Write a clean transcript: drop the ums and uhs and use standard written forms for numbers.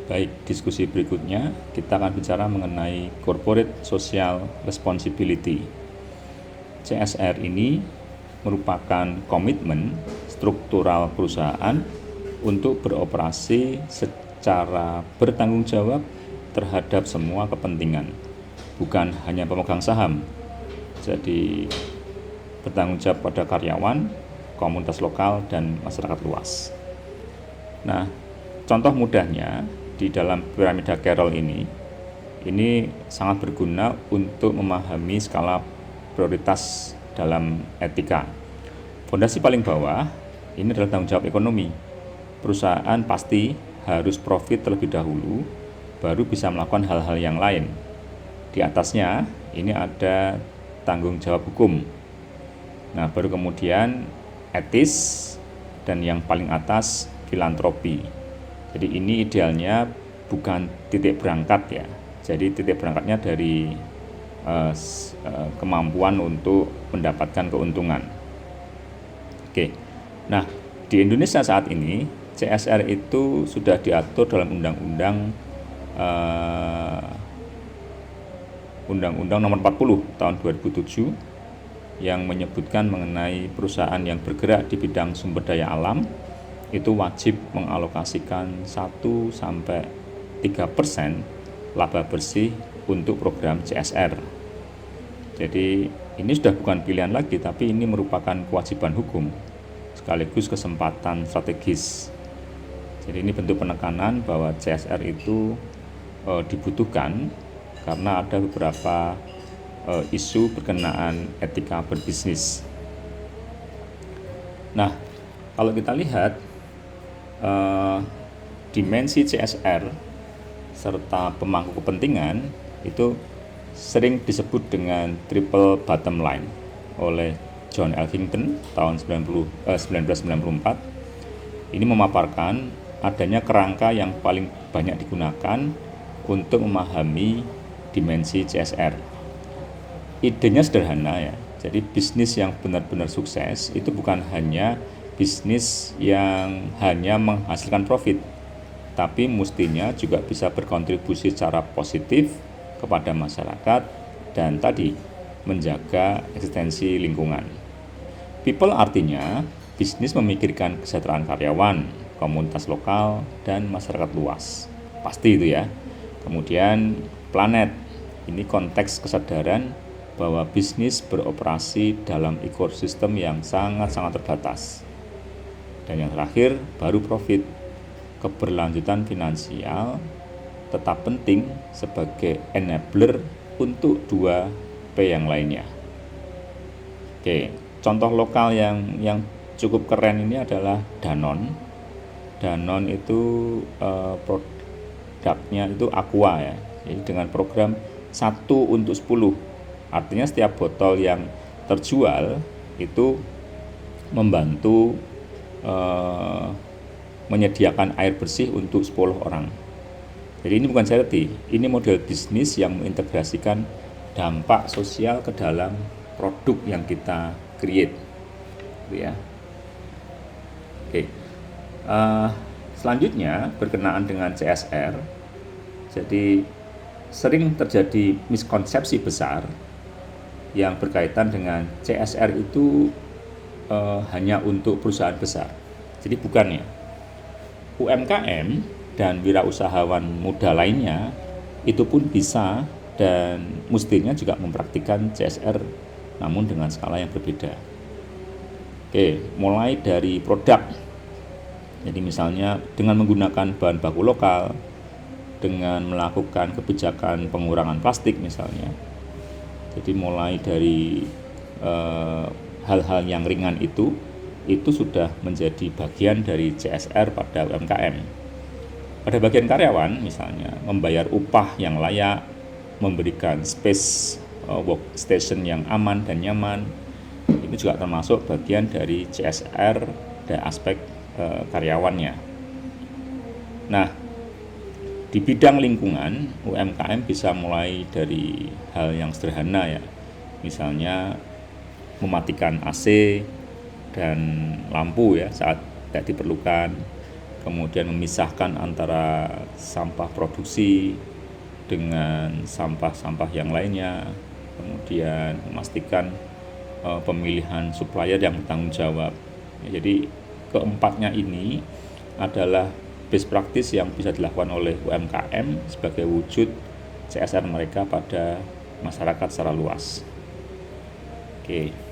Baik, diskusi berikutnya kita akan bicara mengenai Corporate Social Responsibility. CSR ini merupakan komitmen struktural perusahaan untuk beroperasi secara bertanggung jawab terhadap semua kepentingan, bukan hanya pemegang saham. Jadi bertanggung jawab pada karyawan, komunitas lokal, dan masyarakat luas. Nah, contoh mudahnya di dalam piramida Carroll ini sangat berguna untuk memahami skala prioritas dalam etika. Fondasi paling bawah ini adalah tanggung jawab ekonomi. Perusahaan pasti harus profit terlebih dahulu, baru bisa melakukan hal-hal yang lain. Di atasnya ini ada tanggung jawab hukum. Nah, baru kemudian etis, dan yang paling atas filantropi. Jadi ini idealnya bukan titik berangkat ya. Jadi titik berangkatnya dari kemampuan untuk mendapatkan keuntungan. Oke. Nah, di Indonesia saat ini CSR itu sudah diatur dalam Undang-Undang Nomor 40 tahun 2007 yang menyebutkan mengenai perusahaan yang bergerak di bidang sumber daya alam itu wajib mengalokasikan 1-3% laba bersih untuk program CSR. Jadi ini sudah bukan pilihan lagi, tapi ini merupakan kewajiban hukum sekaligus kesempatan strategis. Jadi ini bentuk penekanan bahwa CSR itu dibutuhkan karena ada beberapa isu berkenaan etika berbisnis. Nah, kalau kita lihat dimensi CSR serta pemangku kepentingan itu sering disebut dengan triple bottom line oleh John Elkington tahun 1994. Ini memaparkan adanya kerangka yang paling banyak digunakan untuk memahami dimensi CSR. Idenya sederhana ya. Jadi bisnis yang benar-benar sukses itu bukan hanya bisnis yang hanya menghasilkan profit, tapi mestinya juga bisa berkontribusi secara positif kepada masyarakat dan tadi menjaga eksistensi lingkungan. People artinya bisnis memikirkan kesejahteraan karyawan, komunitas lokal, dan masyarakat luas. Pasti itu ya. Kemudian planet, ini konteks kesadaran bahwa bisnis beroperasi dalam ekosistem yang sangat-sangat terbatas. Dan yang terakhir, baru profit. Keberlanjutan finansial tetap penting sebagai enabler untuk 2P yang lainnya. Oke, contoh lokal yang cukup keren ini adalah Danone. Danone itu produknya itu Aqua ya. Jadi dengan program 1 untuk 10. Artinya setiap botol yang terjual itu membantu menyediakan air bersih untuk 10 orang. Jadi ini bukan charity, ini model bisnis yang mengintegrasikan dampak sosial ke dalam produk yang kita create, gitu ya. Oke. Selanjutnya berkenaan dengan CSR. Jadi sering terjadi miskonsepsi besar yang berkaitan dengan CSR itu hanya untuk perusahaan besar. Jadi bukannya. UMKM dan wirausahawan muda lainnya itu pun bisa dan mestinya juga mempraktikkan CSR namun dengan skala yang berbeda. Oke, mulai dari produk. Jadi misalnya dengan menggunakan bahan baku lokal, dengan melakukan kebijakan pengurangan plastik misalnya. Jadi mulai dari hal-hal yang ringan itu sudah menjadi bagian dari CSR pada UMKM. Pada bagian karyawan misalnya, membayar upah yang layak, memberikan space workstation yang aman dan nyaman, ini juga termasuk bagian dari CSR dan aspek karyawannya. Nah, di bidang lingkungan, UMKM bisa mulai dari hal yang sederhana ya, misalnya mematikan AC dan lampu ya saat tidak diperlukan, kemudian memisahkan antara sampah produksi dengan sampah-sampah yang lainnya, kemudian memastikan pemilihan supplier yang bertanggung jawab. Jadi keempatnya ini adalah best practice yang bisa dilakukan oleh UMKM sebagai wujud CSR mereka pada masyarakat secara luas. Oke.